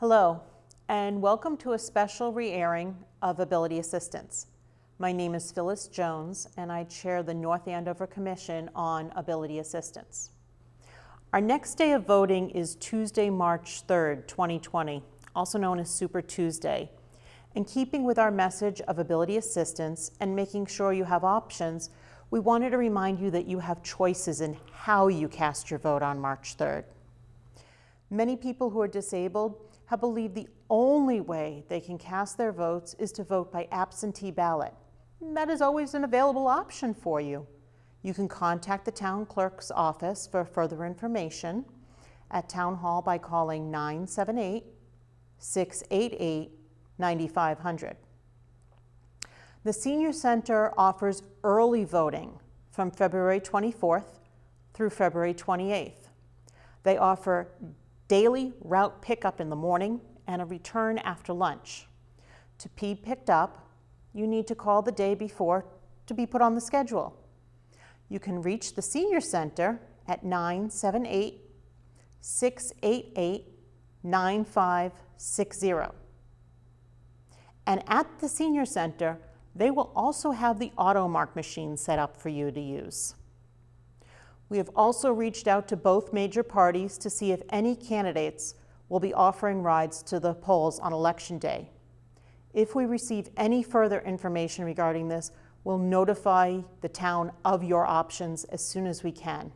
Hello, and welcome to a special re-airing of Ability Assistance. My name is Phyllis Jones, and I chair the North Andover Commission on Ability Assistance. Our next day of voting is Tuesday, March 3rd, 2020, also known as Super Tuesday. In keeping with our message of Ability Assistance and making sure you have options, we wanted to remind you that you have choices in how you cast your vote on March 3rd. Many people who are disabled have believed the only way they can cast their votes is to vote by absentee ballot. That is always an available option for you. You can contact the town clerk's office for further information at Town Hall by calling 978-688-9500. The Senior Center offers early voting from February 24th through February 28th. They offer daily route pickup in the morning and a return after lunch. To be picked up, you need to call the day before to be put on the schedule. You can reach the Senior Center at 978-688-9560. And at the Senior Center, they will also have the auto mark machine set up for you to use. We have also reached out to both major parties to see if any candidates will be offering rides to the polls on Election Day. If we receive any further information regarding this, we'll notify the town of your options as soon as we can.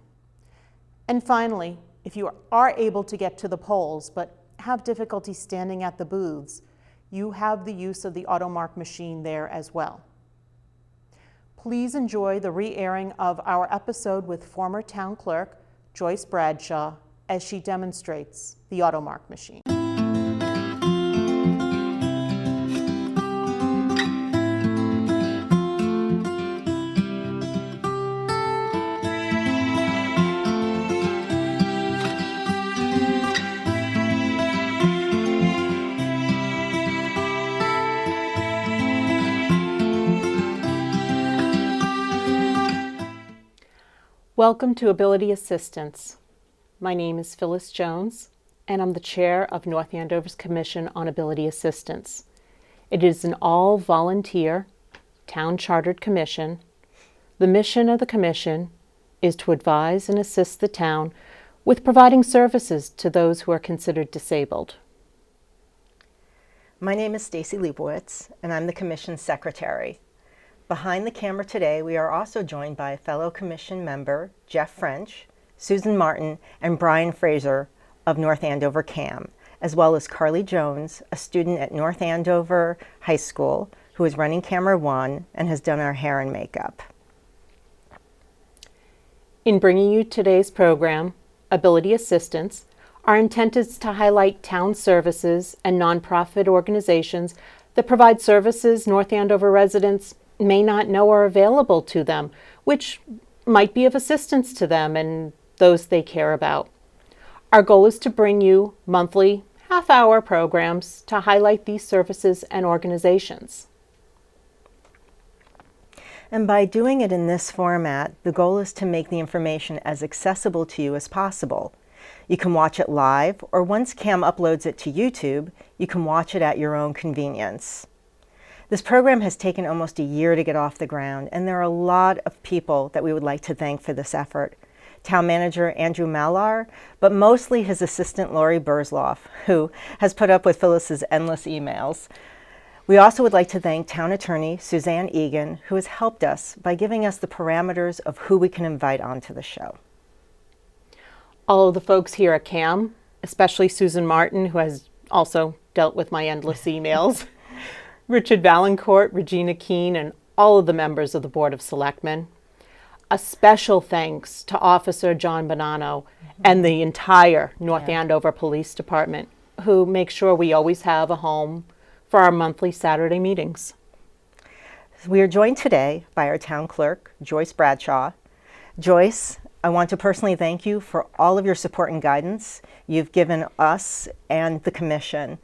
And finally, if you are able to get to the polls but have difficulty standing at the booths, you have the use of the auto mark machine there as well. Please enjoy the re-airing of our episode with former town clerk Joyce Bradshaw as she demonstrates the auto mark machine. Welcome to Ability Assistance. My name is Phyllis Jones, and I'm the chair of North Andover's Commission on Ability Assistance. It is an all-volunteer, town-chartered commission. The mission of the commission is to advise and assist the town with providing services to those who are considered disabled. My name is Stacy Leibowitz, and I'm the commission secretary. Behind the camera today, we are also joined by fellow commission member Jeff French, Susan Martin, and Brian Fraser of North Andover CAM, as well as Carly Jones, a student at North Andover High School, who is running Camera 1 and has done our hair and makeup. In bringing you today's program, Ability Assistance, our intent is to highlight town services and nonprofit organizations that provide services North Andover residents may not know are available to them, which might be of assistance to them and those they care about. Our goal is to bring you monthly half-hour programs to highlight these services and organizations. And by doing it in this format, the goal is to make the information as accessible to you as possible. You can watch it live, or once CAM uploads it to YouTube, you can watch it at your own convenience. This program has taken almost a year to get off the ground, and there are a lot of people that we would like to thank for this effort. Town Manager Andrew Malar, but mostly his assistant Lori Burzloff, who has put up with Phyllis's endless emails. We also would like to thank Town Attorney Suzanne Egan, who has helped us by giving us the parameters of who we can invite onto the show. All of the folks here at CAM, especially Susan Martin, who has also dealt with my endless emails, Richard Valancourt, Regina Keene, and all of the members of the Board of Selectmen. A special thanks to Officer John Bonanno and the entire North Andover Police Department, who make sure we always have a home for our monthly Saturday meetings. We are joined today by our town clerk, Joyce Bradshaw. Joyce, I want to personally thank you for all of your support and guidance you've given us and the commission.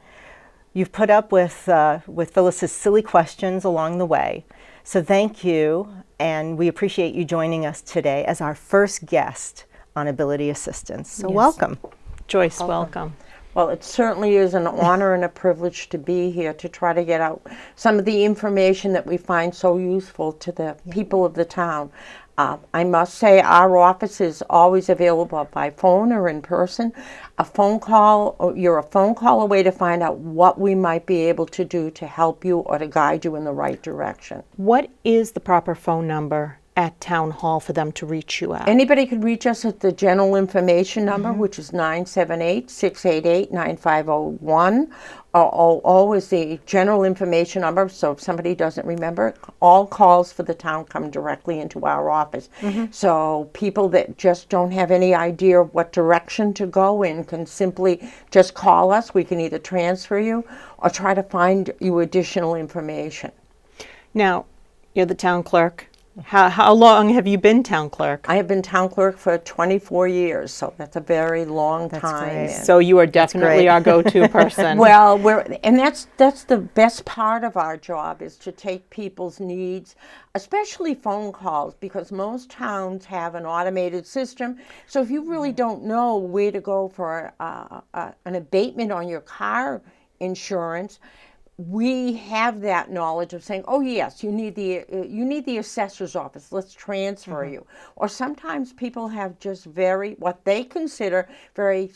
You've put up with Phyllis's silly questions along the way. So thank you, and we appreciate you joining us today as our first guest on Ability Assistance. So Yes. welcome. Joyce, welcome. Well, it certainly is an honor and a privilege to be here to try to get out some of the information that we find so useful to the people of the town. I must say our office is always available by phone or in person. A phone call, you're a phone call away to find out what we might be able to do to help you or to guide you in the right direction. What is the proper phone number at Town Hall for them to reach you at? Anybody could reach us at the general information number, which is 978-688-9501. Always the general information number, so if somebody doesn't remember, all calls for the town come directly into our office. So people that just don't have any idea what direction to go in can simply just call us. We can either transfer you or try to find you additional information. Now, you're the town clerk. How long have you been town clerk? I have been town clerk for 24 years, so that's a very long time. great. And So you are definitely great. our go-to person. well, that's the best part of our job, is to take people's needs, especially phone calls, because most towns have an automated system. So if you really don't know where to go for an abatement on your car insurance, we have that knowledge of saying, oh yes, you need the assessor's office, let's transfer you. Or sometimes people have just what they consider very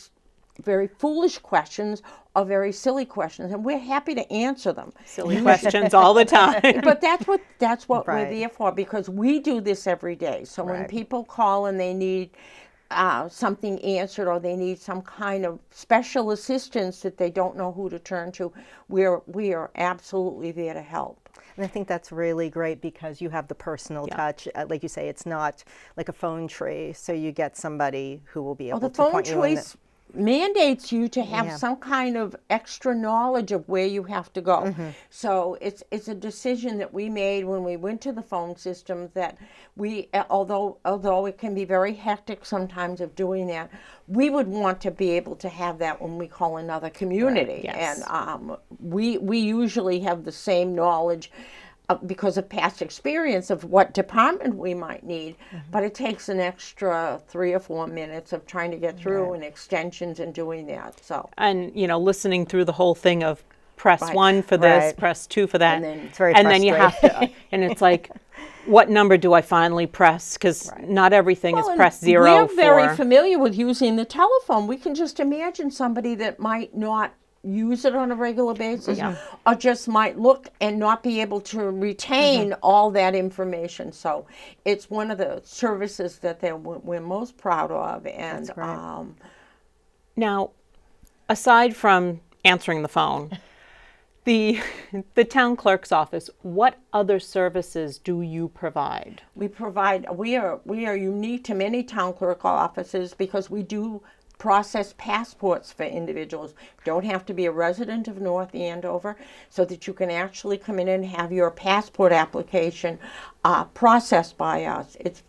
foolish questions or very silly questions, and we're happy to answer them. Silly questions all the time. But that's what we're Right. there for, because we do this every day. So when Right. people call and they need something answered, or they need some kind of special assistance that they don't know who to turn to, we are absolutely there to help. And I think that's really great because you have the personal touch. Like you say, it's not like a phone tree, so you get somebody who will be able The to phone point you in choice mandates you to have Yeah. some kind of extra knowledge of where you have to go. So it's a decision that we made when we went to the phone system, that we, although it can be very hectic sometimes of doing that, we would want to be able to have that when we call another community. yes. And we usually have the same knowledge because of past experience of what department we might need, but it takes an extra 3 or 4 minutes of trying to get through and extensions and doing that. So And, listening through the whole thing of press Right. 1 for this, Right. press 2 for that. And then- It's very and then you have frustrating. to, and it's like, what number do I finally press? Because not everything is Well, and press 0 we're very for. familiar with using the telephone. We can just imagine somebody that might not use it on a regular basis, or just might look and not be able to retain all that information. So it's one of the services that we're most proud of. And That's great. Now, aside from answering the phone, the town clerk's office, what other services do you provide? we are unique to many town clerk offices because we do process passports for individuals. You don't have to be a resident of North Andover, so that you can actually come in and have your passport application processed by us. It's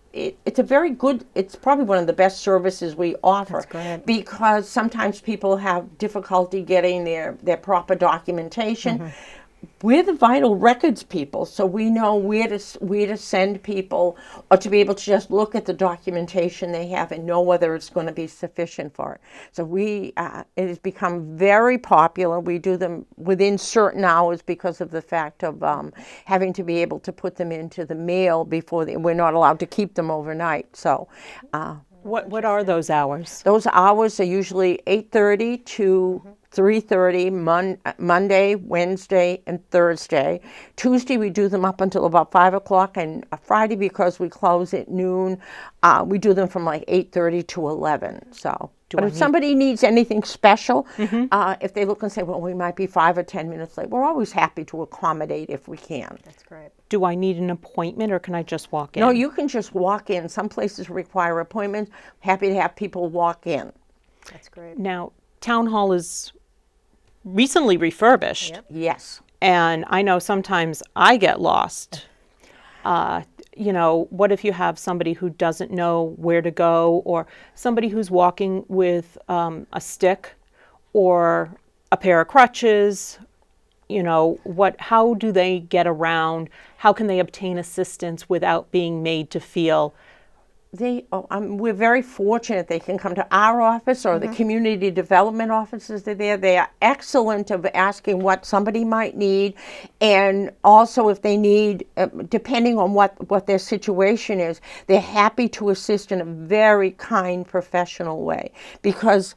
a very good, it's probably one of the best services we offer. That's great. Because sometimes people have difficulty getting their proper documentation. We're the vital records people, so we know where to send people, or to be able to just look at the documentation they have and know whether it's going to be sufficient for it. So it has become very popular. We do them within certain hours because of the fact of having to be able to put them into the mail before we're not allowed to keep them overnight. So What are those hours? those hours are usually 8:30 to 3:30 Monday, Wednesday, and Thursday. Tuesday we do them up until about 5 o'clock, and Friday, because we close at noon, we do them from like 8:30 to 11. So, but if somebody needs anything special, if they look and say, well, we might be 5 or 10 minutes late, we're always happy to accommodate if we can. That's great. Do I need an appointment, or can I just walk in? No, you can just walk in. Some places require appointments. Happy to have people walk in. That's great. Now, Town Hall is recently refurbished. Yep. Yes. And I know sometimes I get lost. What if you have somebody who doesn't know where to go, or somebody who's walking with a stick or a pair of crutches? How do they get around? How can they obtain assistance without being made to feel we're very fortunate. They can come to our office or the community development offices. They're there. They are excellent of asking what somebody might need, and also if they need, depending on what their situation is, they're happy to assist in a very kind, professional way. Because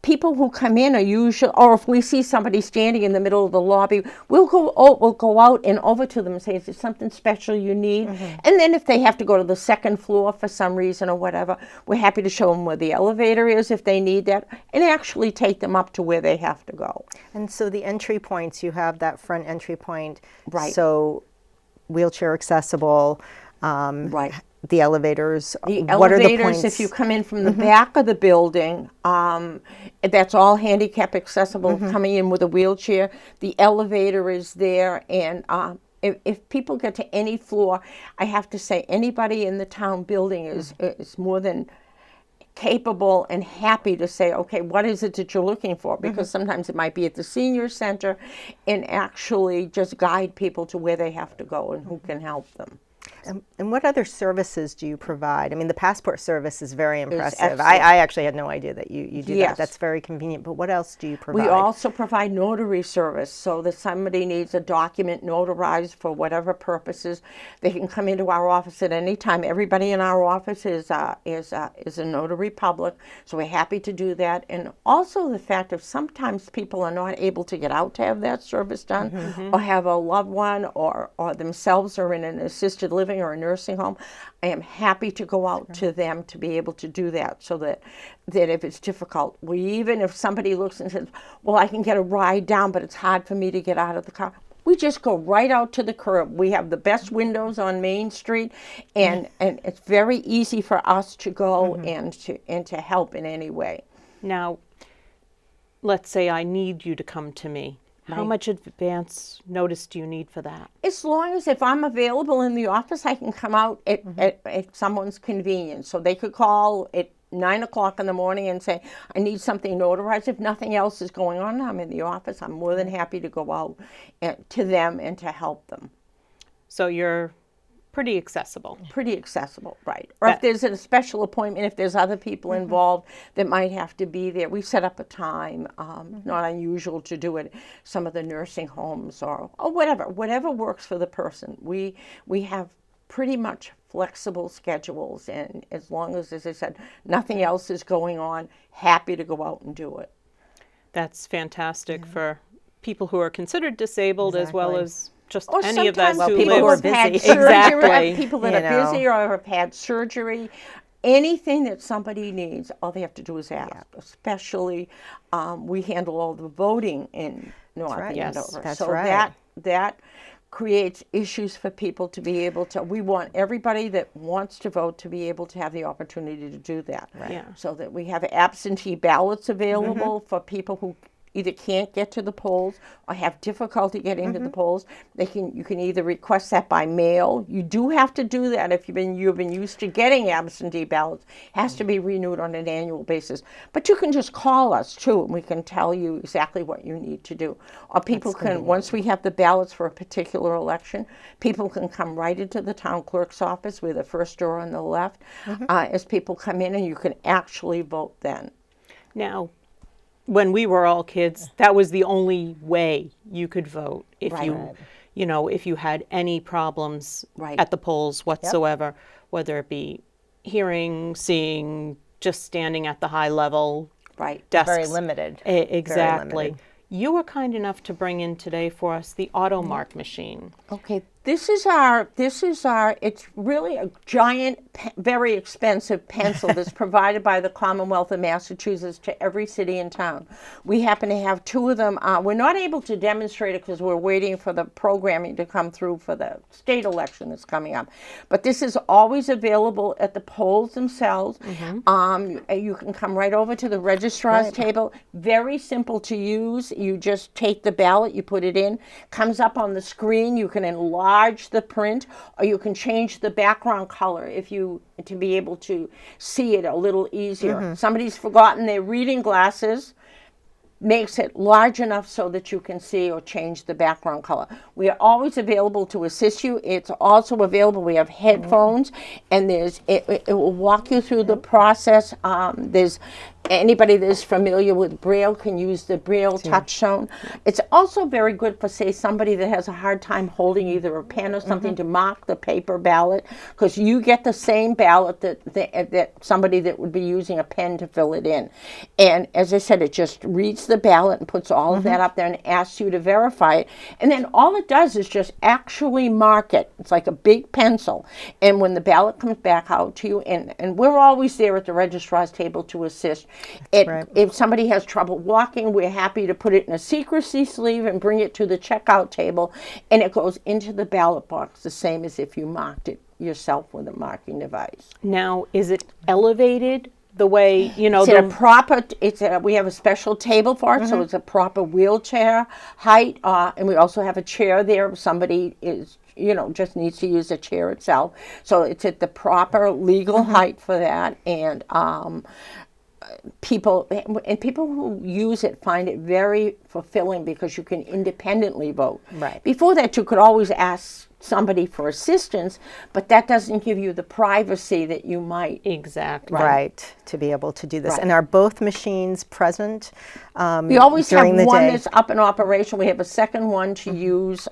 people who come in are usually, or if we see somebody standing in the middle of the lobby, we'll go out and over to them and say, is there something special you need? And then if they have to go to the second floor for some reason or whatever, we're happy to show them where the elevator is if they need that, and actually take them up to where they have to go. And so the entry points, you have that front entry point. Right. So wheelchair accessible. Right. The elevators. The what elevators, are the points? if you come in from the back of the building, that's all handicap accessible, coming in with a wheelchair. The elevator is there, and if people get to any floor, I have to say anybody in the town building is more than capable and happy to say, okay, what is it that you're looking for? Because sometimes it might be at the senior center, and actually just guide people to where they have to go and who can help them. And what other services do you provide? I mean, the passport service is very impressive. excellent. I actually had no idea that you do Yes. that. That's very convenient. But what else do you provide? We also provide notary service, so that somebody needs a document notarized for whatever purposes, they can come into our office at any time. Everybody in our office is a notary public, so we're happy to do that. And also the fact of sometimes people are not able to get out to have that service done, or have a loved one or themselves are in an assisted living or a nursing home. I am happy to go out to them to be able to do that, so that if it's difficult, even if somebody looks and says, well, I can get a ride down, but it's hard for me to get out of the car, we just go right out to the curb. We have the best windows on Main Street, and it's very easy for us to go and to help in any way. Now, let's say I need you to come to me. How much advance notice do you need for that? As long as if I'm available in the office, I can come out at someone's convenience. So they could call at 9 o'clock in the morning and say, I need something notarized. If nothing else is going on, I'm in the office. I'm more than happy to go out to them and to help them. So you're pretty accessible. Pretty accessible, right. Or if there's a special appointment, if there's other people involved that might have to be there, we set up a time. Not unusual to do it. Some of the nursing homes or whatever works for the person. We have pretty much flexible schedules, and as long as I said, nothing else is going on, happy to go out and do it. That's fantastic for people who are considered disabled as well as just Or any of us sometimes who people live. who have had busy. surgery, Exactly. people that are busy or have had surgery, anything that somebody needs, all they have to do is ask. Especially, we handle all the voting in North Andover. That's so right. that creates issues for people to be able to. We want everybody that wants to vote to be able to have the opportunity to do that. Right. Yeah. So that we have absentee ballots available for people who either can't get to the polls or have difficulty getting to the polls. You can either request that by mail. You do have to do that if you've been used to getting absentee ballots. It has to be renewed on an annual basis. But you can just call us too, and we can tell you exactly what you need to do. Or people can, once we have the ballots for a particular election, people can come right into the town clerk's office. We're the first door on the left. As people come in, and you can actually vote then. Now, when we were all kids, that was the only way you could vote. If if you had any problems at the polls whatsoever, whether it be hearing, seeing, just standing at the high level desks. Very limited. Exactly. Very limited. You were kind enough to bring in today for us the AutoMark machine. Okay, this is our, it's really a giant, very expensive pencil that's provided by the Commonwealth of Massachusetts to every city and town. We happen to have two of them. We're not able to demonstrate it because we're waiting for the programming to come through for the state election that's coming up. But this is always available at the polls themselves. You can come right over to the registrar's table. Very simple to use. You just take the ballot, you put it in, comes up on the screen. You can enlarge the print, or you can change the background color to be able to see it a little easier. Somebody's forgotten their reading glasses. makes it large enough so that you can see or change the background color. We are always available to assist you. It's also available. We have headphones, and it will walk you through the process. There's anybody that is familiar with Braille can use the Braille touchstone. It's also very good for, say, somebody that has a hard time holding either a pen or something to mark the paper ballot, because you get the same ballot that somebody that would be using a pen to fill it in. And as I said, it just reads the ballot and puts all of that up there and asks you to verify it. And then all it does is just actually mark it. It's like a big pencil. And when the ballot comes back out to you, and we're always there at the registrar's table to assist. If somebody has trouble walking, we're happy to put it in a secrecy sleeve and bring it to the checkout table, and it goes into the ballot box the same as if you marked it yourself with a marking device. Now, is it elevated the way, We have a special table for it, so it's a proper wheelchair height, and we also have a chair there if somebody is just needs to use a chair itself. So it's at the proper legal height for that, and people who use it find it very fulfilling because you can independently vote. Right. Before that, you could always ask somebody for assistance, but that doesn't give you the privacy that you might. Exactly. Right, to be able to do this. Right. And are both machines present We always have during the one day? that's up in operation. We have a second one to use.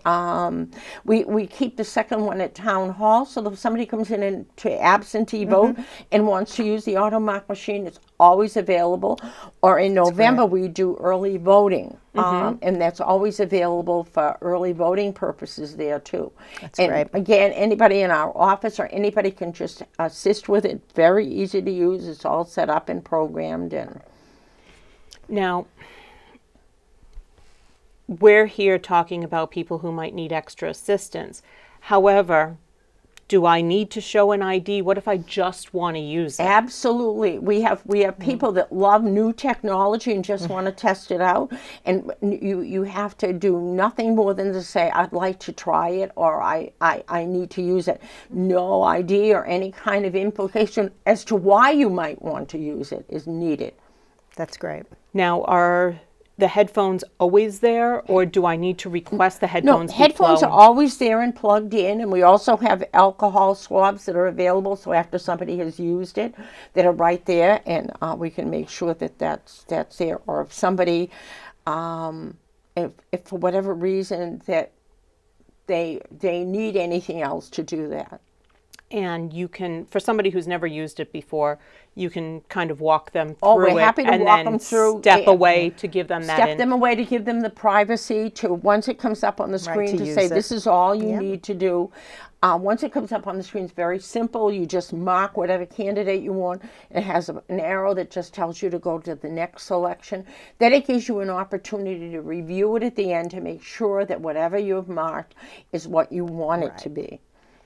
We keep the second one at town hall, so that if somebody comes in and to absentee vote and wants to use the automark machine, it's always available. Or in November, we do early voting, and that's always available for early voting purposes there too. That's and great. again, anybody in our office or anybody can just assist with it. Very easy to use. It's all set up and programmed. And Now, we're here talking about people who might need extra assistance. However, do I need to show an ID? What if I just want to use it? absolutely, we have people that love new technology and just want to test it out. And you have to do nothing more than to say, I'd like to try it, or I need to use it. No ID or any kind of implication as to why you might want to use it is needed. That's great. Now, are the headphones always there, or do I need to request the No, headphones? headphones are always there and plugged in, and we also have alcohol swabs that are available, so after somebody has used it, that are right there, and we can make sure that that's there. Or if somebody, if for whatever reason that they need anything else to do that. And you can, for somebody who's never used it before, you can kind of walk them through Oh, we're it happy to and walk then them through. step away to give them that. Step them away to give them the privacy to, once it comes up on the screen, to to use say it. this is all you need to do. Once it comes up on the screen, it's very simple. You just mark whatever candidate you want. It has an arrow that just tells you to go to the next selection. Then it gives you an opportunity to review it at the end to make sure that whatever you have marked is what you want it to be.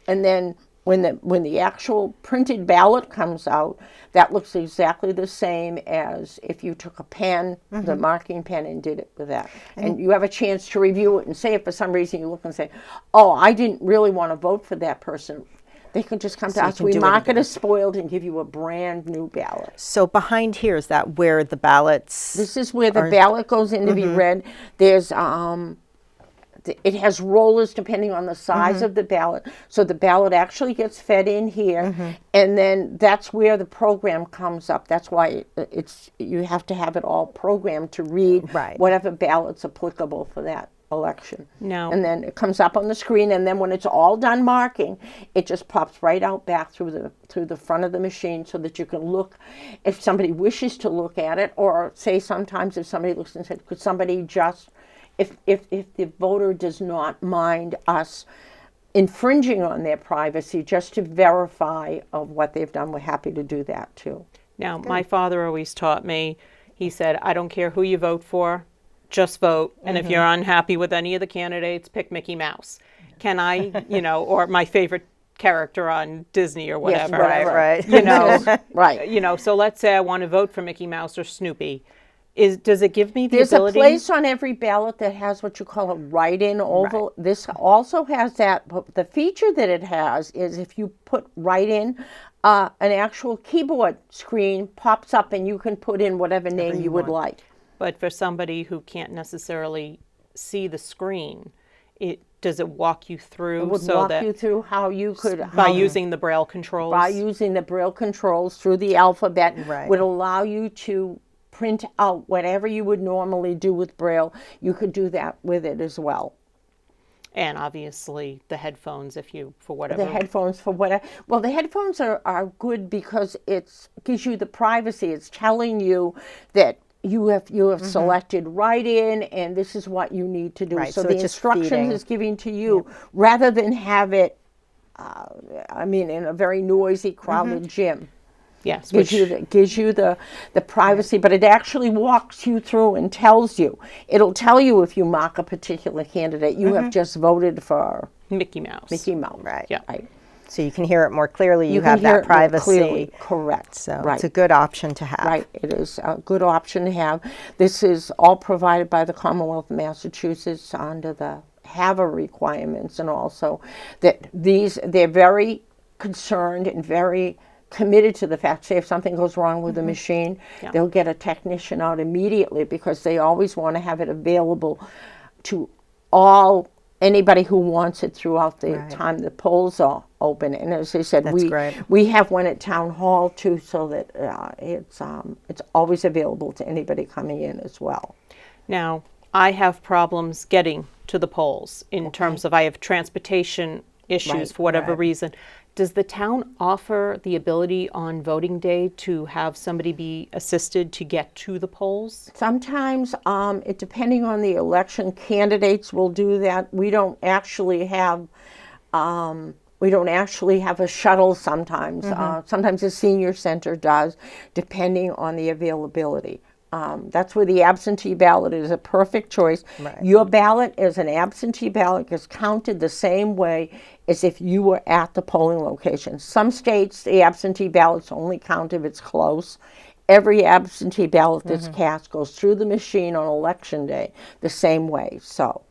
And then when the actual printed ballot comes out, that looks exactly the same as if you took a pen, the marking pen, and did it with that. And you have a chance to review it and say if for some reason you look and say, oh, I didn't really want to vote for that person. They can just come to us. We mark it as spoiled and give you a brand new ballot. So behind here, is that where the ballots? This is where the ballot goes in to be read. There's it has rollers depending on the size of the ballot. So the ballot actually gets fed in here, and then that's where the program comes up. That's why you have to have it all programmed to read whatever ballot's applicable for that election. No. And then it comes up on the screen, and then when it's all done marking, it just pops right out back through the front of the machine so that you can look if somebody wishes to look at it, or say sometimes if somebody looks and said, could somebody just, if the voter does not mind us infringing on their privacy, just to verify of what they've done, we're happy to do that too. Now, my father always taught me, he said, I don't care who you vote for, just vote. And if you're unhappy with any of the candidates, pick Mickey Mouse. Can I, or my favorite character on Disney or whatever. Yes, right. So let's say I want to vote for Mickey Mouse or Snoopy. Does it give me the There's ability? a place on every ballot that has what you call a write-in oval. This also has that, but the feature that it has is if you put write-in, an actual keyboard screen pops up and you can put in whatever name you would like. But for somebody who can't necessarily see the screen, does it walk you through It would so walk that you through how you could by using the Braille controls? by using the Braille controls through the alphabet Right. would allow you to print out whatever you would normally do with Braille. You could do that with it as well. And obviously the headphones, if you, for whatever. The headphones for whatever. Well, the headphones are good because it gives you the privacy. It's telling you that you have selected right in, and this is what you need to do. Right, So so the it's just instructions feeding. is giving to you rather than have it, in a very noisy, crowded gym. Yes, Gives you the privacy, but it actually walks you through and tells you. It'll tell you if you mark a particular candidate, you have just voted for Mickey Mouse. Mickey Mouse. Right. Yeah. Right. So you can hear it more clearly. You can have hear that it more privacy. clearly. Correct. So right. it's a good option to have. Right, it is a good option to have. This is all provided by the Commonwealth of Massachusetts under the HAVA requirements, and also that they're very concerned and very committed to the fact, say if something goes wrong with the machine, they'll get a technician out immediately because they always want to have it available to anybody who wants it throughout the time the polls are open. And as I said, we have one at Town Hall too, so that it's always available to anybody coming in as well. Now, I have problems getting to the polls in terms of I have transportation issues for whatever reason. Does the town offer the ability on voting day to have somebody be assisted to get to the polls? Sometimes, depending on the election, candidates will do that. We don't actually have a shuttle sometimes. Sometimes the senior center does, depending on the availability. That's where the absentee ballot is a perfect choice. Right. Your ballot as an absentee ballot gets counted the same way as if you were at the polling location. Some states, the absentee ballots only count if it's close. Every absentee ballot that's cast goes through the machine on election day the same way. So,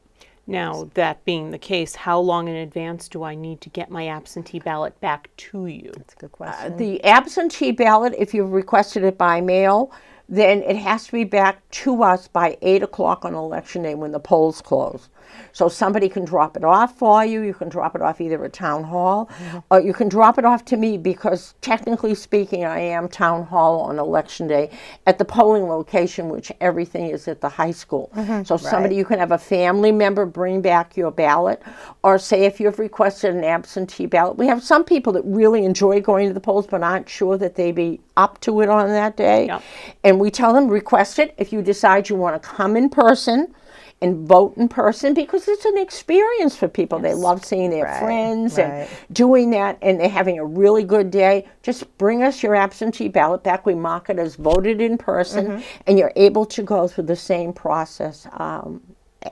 now, that being the case, how long in advance do I need to get my absentee ballot back to you? That's a good question. the absentee ballot, if you've requested it by mail, then it has to be back to us by 8 o'clock on election day when the polls close. So somebody can drop it off for you. You can drop it off either at Town Hall, or you can drop it off to me because technically speaking, I am Town Hall on election day at the polling location, which everything is at the high school. So somebody, you can have a family member bring back your ballot, or say if you've requested an absentee ballot. We have some people that really enjoy going to the polls but aren't sure that they be up to it on that day. Yep. And we tell them, request it if you decide you want to come in person and vote in person, because it's an experience for people. They love seeing their friends and doing that, and they're having a really good day. Just bring us your absentee ballot back. We mark it as voted in person, and you're able to go through the same process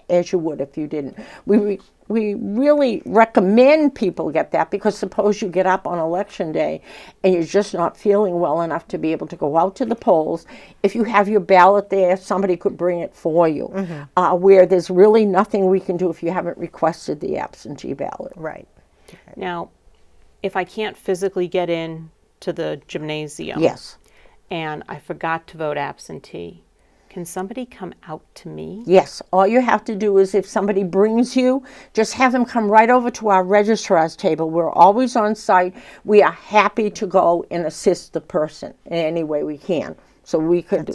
as you would if you didn't. We really recommend people get that, because suppose you get up on election day and you're just not feeling well enough to be able to go out to the polls. If you have your ballot there, somebody could bring it for you, where there's really nothing we can do if you haven't requested the absentee ballot. Right. Now, if I can't physically get in to the gymnasium Yes. and I forgot to vote absentee, can somebody come out to me? Yes. All you have to do is, if somebody brings you, just have them come right over to our registrar's table. We're always on site. We are happy to go and assist the person in any way we can. So we could,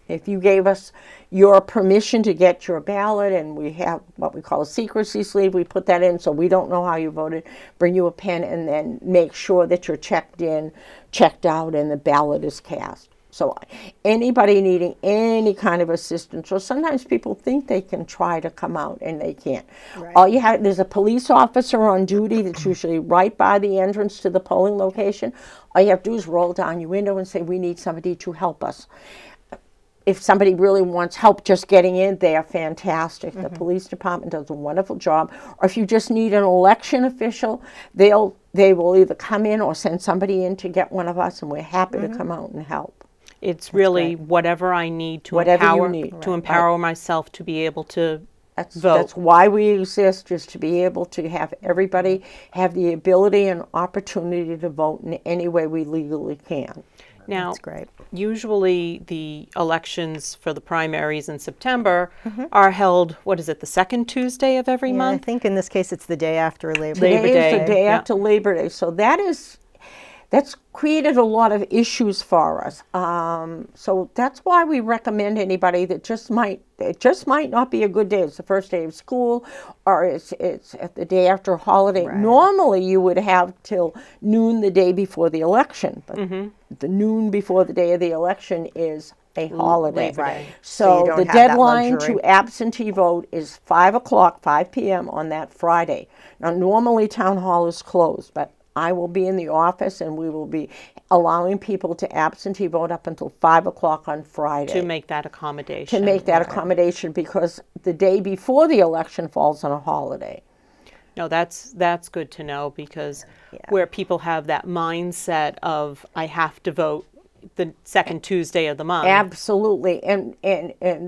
if you gave us your permission to get your ballot, and we have what we call a secrecy sleeve, we put that in so we don't know how you voted, bring you a pen, and then make sure that you're checked in, checked out, and the ballot is cast. So anybody needing any kind of assistance, or sometimes people think they can try to come out and they can't. All you have, there's a police officer on duty that's usually right by the entrance to the polling location. All you have to do is roll down your window and say, we need somebody to help us. If somebody really wants help just getting in, they are fantastic. The police department does a wonderful job. Or if you just need an election official, they will either come in or send somebody in to get one of us, and we're happy to come out and help. It's really whatever I need to empower myself to be able to vote. That's why we exist, just to be able to have everybody have the ability and opportunity to vote in any way we legally can. Now, That's great. usually the elections for the primaries in September are held, what is it, the second Tuesday of every Yeah, I month? think in this case it's the day after Labor Labor Day. Today is Day, the day yeah. after Labor Day, so that's created a lot of issues for us. So that's why we recommend anybody that it just might not be a good day. It's the first day of school, or it's at the day after a holiday. Right. Normally, you would have till noon the day before the election, but the noon before the day of the election is a holiday. Labor Day. So you So don't the have that deadline luxury. to absentee vote is 5 o'clock, 5 p.m. on that Friday. Now, normally town hall is closed, but I will be in the office and we will be allowing people to absentee vote up until 5 o'clock on Friday. To make that accommodation. To make that accommodation, because the day before the election falls on a holiday. No, that's good to know, because where people have that mindset of, I have to vote the second Tuesday of the month. Absolutely, and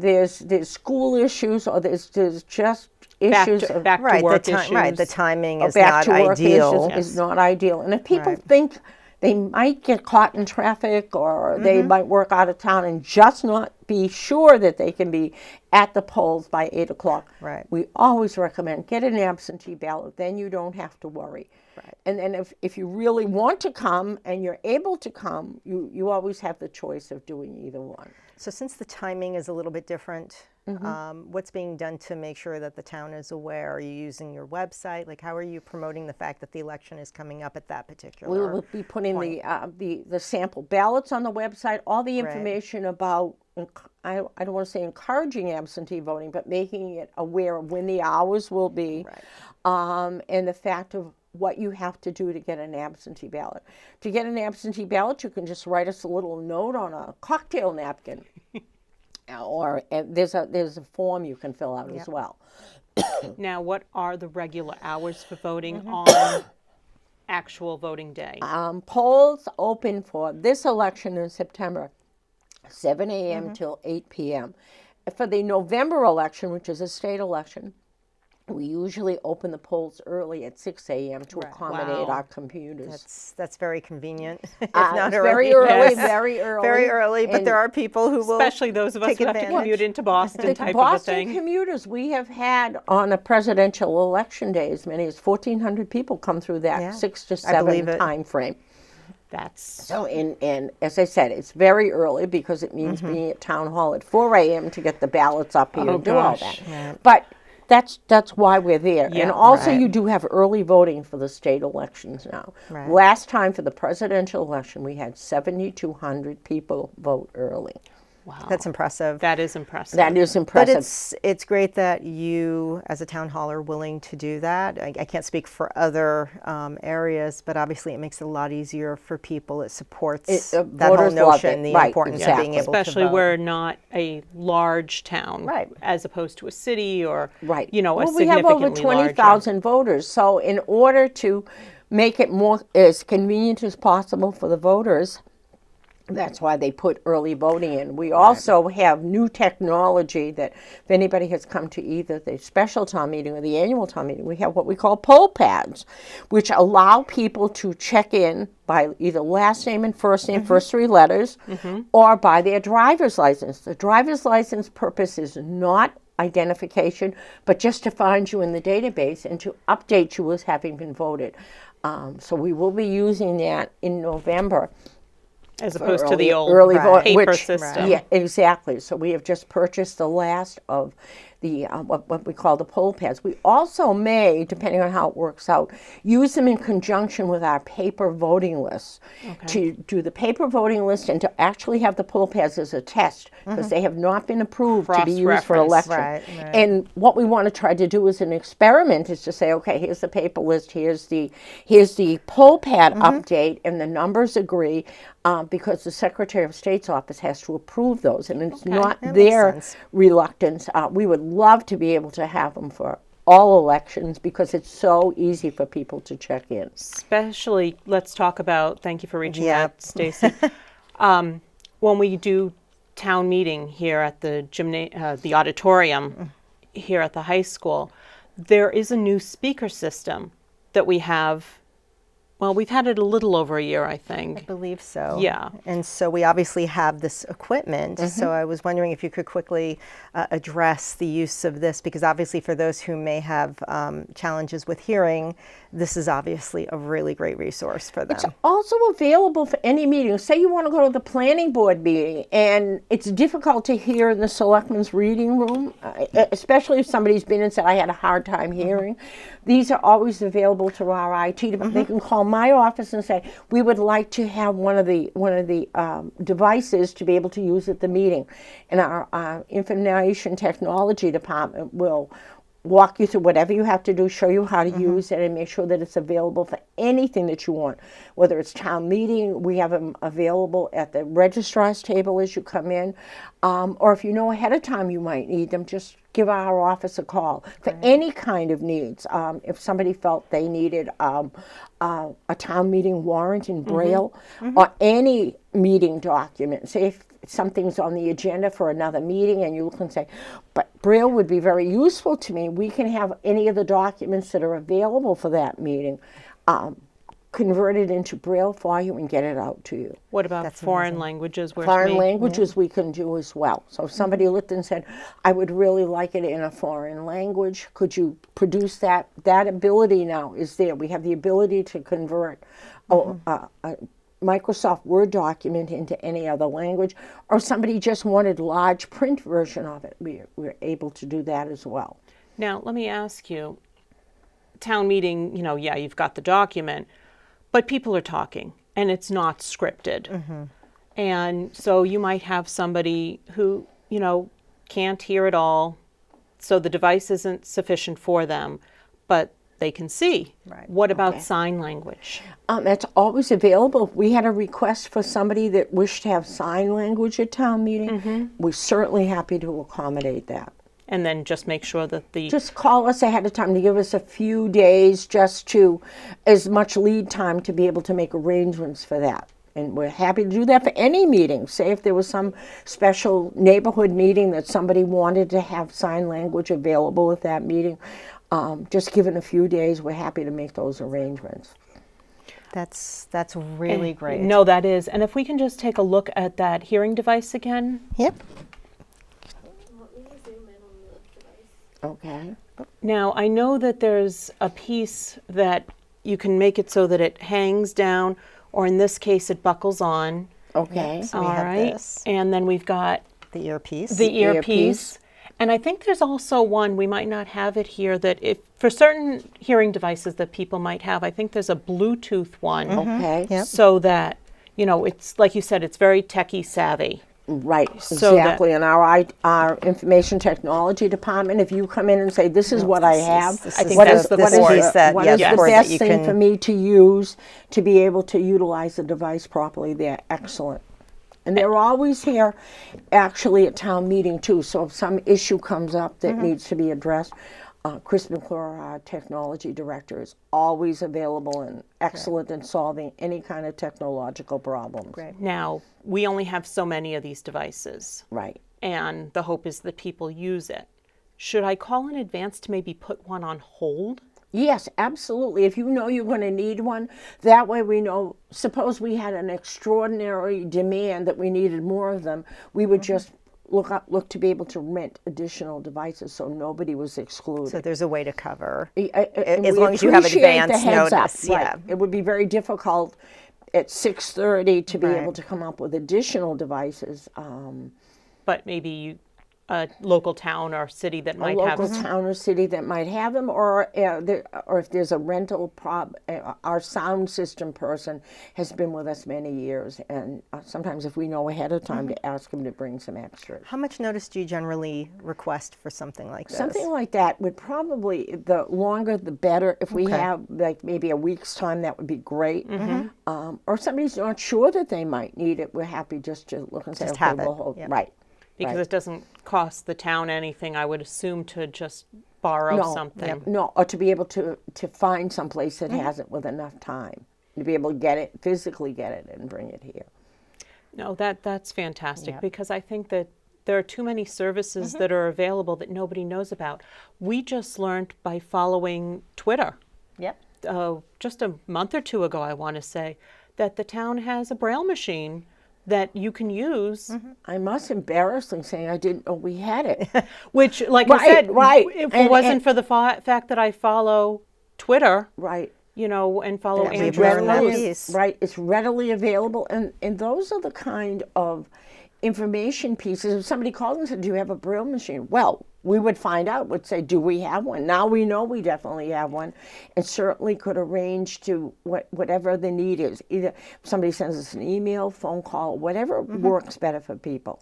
there's school issues, or there's just issues of back Right, to work the issues. right, the timing is back not to work ideal. issues is not ideal. And if people Right. think they might get caught in traffic, or Mm-hmm. they might work out of town and just not be sure that they can be at the polls by 8 o'clock, Right. we always recommend get an absentee ballot. Then you don't have to worry. Right. And then if you really want to come and you're able to come, you always have the choice of doing either one. So since the timing is a little bit different, what's being done to make sure that the town is aware? Are you using your website? Like, how are you promoting the fact that the election is coming up at that particular? We will be putting the sample ballots on the website, all the information about, I don't want to say encouraging absentee voting, but making it aware of when the hours will be, and the fact of what you have to do to get an absentee ballot. To get an absentee ballot, you can just write us a little note on a cocktail napkin, or there's a form you can fill out as well. Now, what are the regular hours for voting on actual voting day? Polls open for this election in September, 7 a.m. till 8 p.m. For the November election, which is a state election, we usually open the polls early at 6 a.m. to accommodate Wow. our commuters. That's very convenient. If It's not very early. early, Yes. very early. Very early, but And there are people who will Especially those of us take who have to advantage. commute into Boston the type Boston of a thing. commuters, we have had on a presidential election day as many as 1,400 people come through that Yeah, 6 to I believe 7 it. time frame. That's So, and as I said, it's very early because it means being at town hall at 4 a.m. to get the ballots up here and do all gosh. that. But that's why we're there. Yeah, and also right. you do have early voting for the state elections now. Right. Last time for the presidential election, we had 7,200 people vote early. wow. That's impressive. That is impressive. That is But impressive. it's great that you, as a town hall, are willing to do that. I can't speak for other areas, but obviously it makes it a lot easier for people. It supports that whole voters love notion, it. the Right, importance exactly. of being able Especially to vote. we're not a large town, Right. as opposed to a city or, Right. you know, a Well, we have over significantly larger. 20,000 voters. So in order to make it more as convenient as possible for the voters, that's why they put early voting in. We also have new technology that if anybody has come to either the special town meeting or the annual town meeting, we have what we call poll pads, which allow people to check in by either last name and first name, first 3 letters, or by their driver's license. The driver's license purpose is not identification, but just to find you in the database and to update you as having been voted. So we will be using that in November. As opposed to the old early vote, paper which, system. Yeah, exactly. So we have just purchased the last of the what we call the poll pads. We also may, depending on how it works out, use them in conjunction with our paper voting lists to do the paper voting list and to actually have the poll pads as a test because they have not been approved to be used for Cross-reference. election. Right. And what we want to try to do as an experiment is to say, okay, here's the paper list, here's the poll pad update, and the numbers agree. Because the Secretary of State's office has to approve those, and it's not that makes their sense. reluctance. We would love to be able to have them for all elections because it's so easy for people to check in. Especially, let's talk about, thank you for reaching Yeah. out, Stacy. When we do town meeting here at the the auditorium here at the high school, there is a new speaker system that we have Well, we've had it a little over a year, I I think. believe so. Yeah. And so we obviously have this equipment. So I was wondering if you could quickly address the use of this, because obviously for those who may have challenges with hearing, this is obviously a really great resource for them. It's also available for any meeting. Say you want to go to the planning board meeting and it's difficult to hear in the selectmen's reading room, especially if somebody's been and said, I had a hard time hearing. These are always available to our IT department. They can call my office and say, we would like to have one of the devices to be able to use at the meeting. And our information technology department will walk you through whatever you have to do, show you how to use it, and make sure that it's available for anything that you want. Whether it's town meeting, we have them available at the registrar's table as you come in, or if you know ahead of time you might need them, just give our office a call for any kind of needs. If somebody felt they needed a town meeting warrant in Braille, or any meeting document, say if something's on the agenda for another meeting and you can say, but Braille would be very useful to me, we can have any of the documents that are available for that meeting converted into Braille for you and get it out to you. What about foreign languages? Foreign languages we can do as well. So if somebody looked and said, I would really like it in a foreign language, could you produce that? That ability now is there. We have the ability to convert a Microsoft Word document into any other language, or somebody just wanted large print version of it. We're able to do that as well. Now, let me ask you, town meeting, yeah, you've got the document, but people are talking and it's not scripted. And so you might have somebody who, can't hear at all, so the device isn't sufficient for them, but they can see. Right. What about sign language? That's always available. If we had a request for somebody that wished to have sign language at town meeting, we're certainly happy to accommodate that. And then just make sure that Just call us ahead of time to give us a few days, just to as much lead time to be able to make arrangements for that. And we're happy to do that for any meeting. Say if there was some special neighborhood meeting that somebody wanted to have sign language available at that meeting, just given a few days, we're happy to make those arrangements. That's really great. No, that is. And if we can just take a look at that hearing device again. Yep. Okay. Now, I know that there's a piece that you can make it so that it hangs down, or in this case, it buckles on. Okay. So we have this. And then we've got The earpiece. the earpiece. And I think there's also one, we might not have it here, that if for certain hearing devices that people might have, I think there's a Bluetooth one. Okay. Yep. So that, it's like you said, it's very techie savvy. Right, So exactly. And our information technology department, if you come in and say, this is what I have, I think what that's is the what is cord the- that- what yes, is the cord that best you thing can- for me to use to be able to utilize the device properly, they're excellent. And they're always here, actually, at town meeting, too. So if some issue comes up that needs to be addressed, Chris McClure, our technology director, is always available and excellent in solving any kind of technological problems. Great. Now, we only have so many of these devices, Right. and the hope is that people use it. Should I call in advance to maybe put one on hold? Yes, absolutely. If you know you're going to need one, that way we know, suppose we had an extraordinary demand that we needed more of them, we would just look to be able to rent additional devices so nobody was excluded. So there's a way to cover. And as we long as you have appreciate the advance heads up, notice, right. yeah. It would be very difficult at 6:30 to be Right. able to come up with additional devices. But maybe a local town or city that might A have local town or city that might have them, or if there's a rental our sound system person has been with us many years, and sometimes if we know ahead of time to ask them to bring some extras. How much notice do you generally request for something like this? Something like that would probably, the longer the better. If we Okay. have like maybe a week's time, that would be great. Or somebody's not sure that they might need it, we're happy just to look and say, Just okay, have it. we'll hold. Yep. Right. because right. it doesn't cost the town anything, I would assume, to just borrow something. No, or to be able to find someplace that has it with enough time, to be able to get it, physically get it and bring it here. No, that's fantastic, because I think that there are too many services that are available that nobody knows about. We just learned by following Twitter Yep. just a month or two ago, I want to say, that the town has a Braille machine that you can use. I must embarrassingly say I didn't know we had it. Which, like I said, if it And- wasn't for the fact that I follow Twitter, Right. you know, and follow That Andrew learned that Rose. piece. Right, it's readily available, and those are the kind of information pieces. If somebody called and said, "Do you have a Braille machine?" Well, we would find out. Would say, "Do we have one?" Now we know we definitely have one, and certainly could arrange to whatever the need is. Either somebody sends us an email, phone call, whatever works better for people.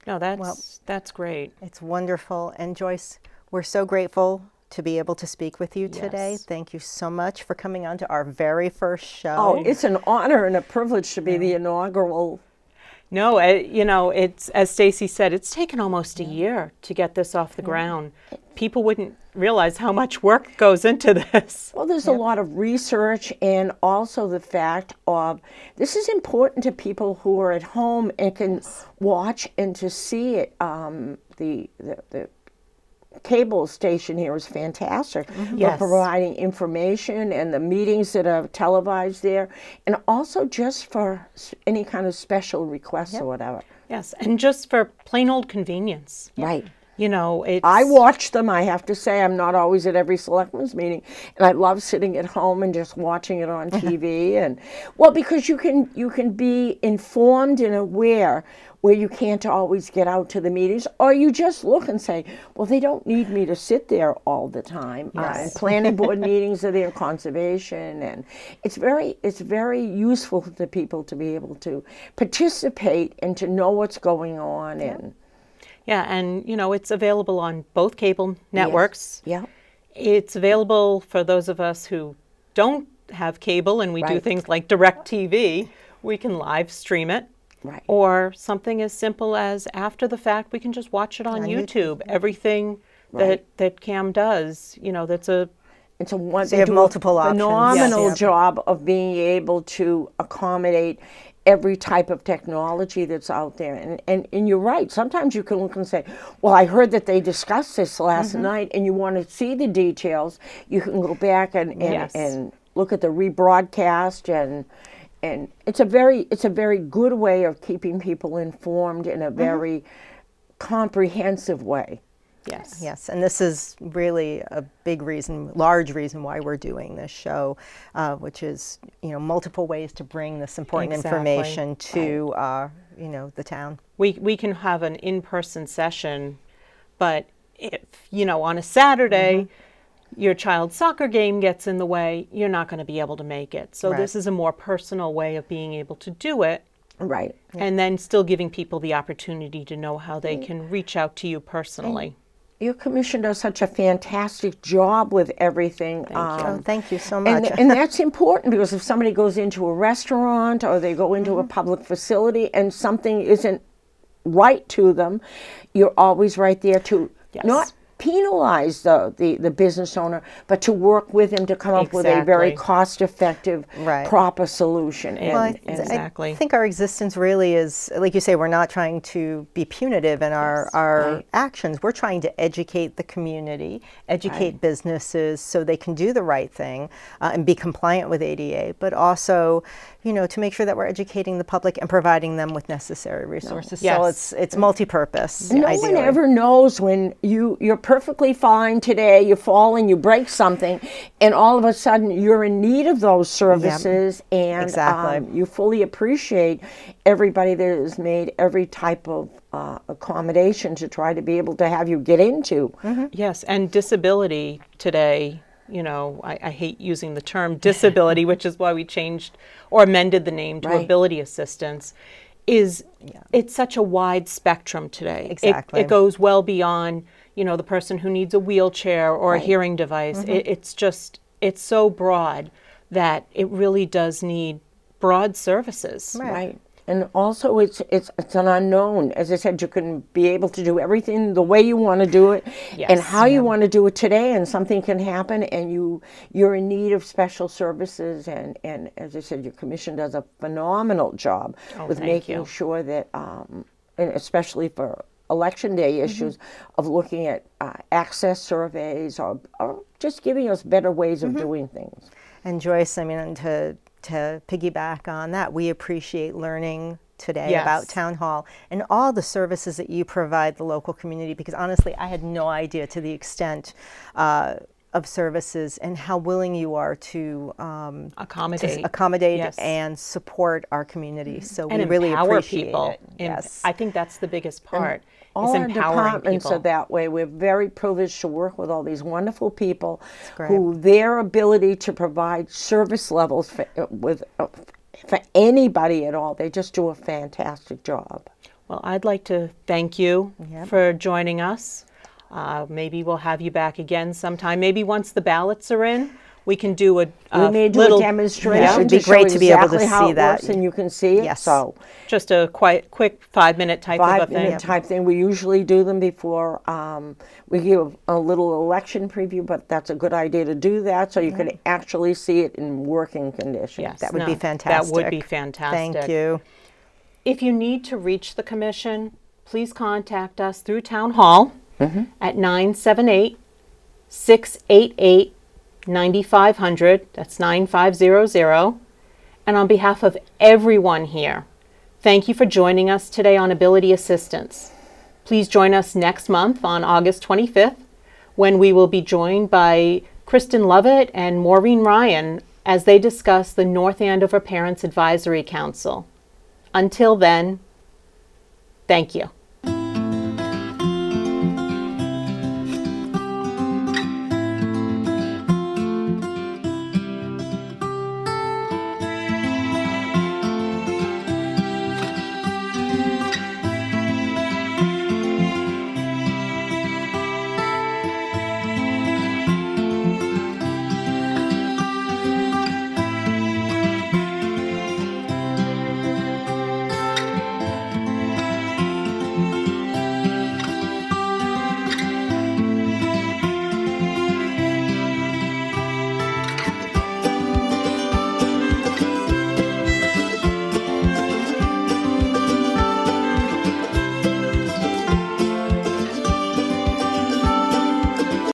No, that's great. It's wonderful. And Joyce, we're so grateful to be able to speak with you today. Yes. Thank you so much for coming on to our very first show. Oh, it's an honor and a privilege to be the inaugural. No, you know, it's, as Stacy said, it's taken almost a year to get this off the ground. People wouldn't realize how much work goes into this. Well, there's a lot of research, and also the fact of this is important to people who are at home and can watch and to see it. The cable station here is fantastic. They're Yes. providing information and the meetings that are televised there, and also just for any kind of special requests or whatever. Yes, and just for plain old convenience. Right. You know, it's... I watch them, I have to say. I'm not always at every selectmen's meeting, and I love sitting at home and just watching it on TV. And well, because you can be informed and aware where you can't always get out to the meetings, or you just look and say, well, they don't need me to sit there all the time. And planning board meetings are there, conservation, and it's very useful to people to be able to participate and to know what's going on. And Yeah, and, you know, it's available on both cable networks. yeah. It's available for those of us who don't have cable and we do Right. things like DirecTV. We can live stream it. Right. Or something as simple as after the fact, we can just watch it on YouTube. Everything that Cam does, you know, that's a... It's a one. So you have they do multiple a options. phenomenal Yes. job of being able to accommodate every type of technology that's out there. And you're right. Sometimes you can look and say, well, I heard that they discussed this last night, and you want to see the details. You can go back and Yes. and look at the rebroadcast, and it's a very good way of keeping people informed in a very comprehensive way. Yes. Yes, and this is really a large reason why we're doing this show, which is, you know, multiple ways to bring this important Exactly. information to, you know, the town. We can have an in-person session, but if, you know, on a Saturday, your child's soccer game gets in the way, you're not going to be able to make it. So Right. this is a more personal way of being able to do it, Right. and then still giving people the opportunity to know how they can reach out to you personally. Your commission does such a fantastic job with everything. Oh, thank you so much. And that's important, because if somebody goes into a restaurant or they go into a public facility and something isn't right to them, you're always right there to Yes. not penalize the business owner, but to work with him to come up with a very Exactly. cost-effective, Right. proper solution. Well, I Exactly. think our existence really is, like you say, we're not trying to be punitive in our Right. actions. We're trying to educate the community, educate businesses so they can do the right thing and be compliant with ADA, but also, you know, to make sure that we're educating the public and providing them with necessary resources. So Yes. it's multi-purpose. No one ideally. ever knows when you're perfectly fine today, you fall and you break something, and all of a sudden you're in need of those services, and Exactly. you fully appreciate everybody that has made every type of accommodation to try to be able to have you get into. Yes, and disability today, you know, I hate using the term disability, which is why we changed or amended the name to Right. ability assistance, it's such a wide spectrum today. Exactly. It goes well beyond, you know, the person who needs a wheelchair or a hearing device. It's so broad that it really does need broad services. Right. And also it's an unknown. As I said, you can be able to do everything the way you want to do it and how you want to do it today, and something can happen and you're in need of special services, and as I said, your commission does a phenomenal job with thank making you. sure that and especially for election day issues of looking at access surveys or just giving us better ways of doing things. And Joyce, I mean, and to piggyback on that, we appreciate learning today Yes. about Town Hall and all the services that you provide the local community, because honestly, I had no idea to the extent of services and how willing you are to accommodate Yes. and support our community. So And we really empower appreciate people. it. Yes. I think that's the biggest part. All is our empowering departments people. are that way. We're very privileged to work with all these wonderful people great. who their ability to provide service levels for anybody at all, they just do a fantastic job. Well, I'd like to thank you Yep. for joining us. Maybe we'll have you back again sometime. Maybe once the ballots are in, we can do a We may do little a demonstration. Yeah, it'd to be great show to be able to exactly how see it that. works, and you can see it. Yes. So just a quick 5-minute type of a 5-minute thing. type thing. We usually do them before we give a little election preview, but that's a good idea to do that so you can actually see it in working condition. Yes, That would no, be fantastic. That would be fantastic. Thank you. If you need to reach the commission, please contact us through Town Hall at 978-688-9500. That's 9500. And on behalf of everyone here, thank you for joining us today on Ability Assistance. Please join us next month on August 25th when we will be joined by Kristen Lovett and Maureen Ryan as they discuss the North Andover Parents Advisory Council. Until then, thank you.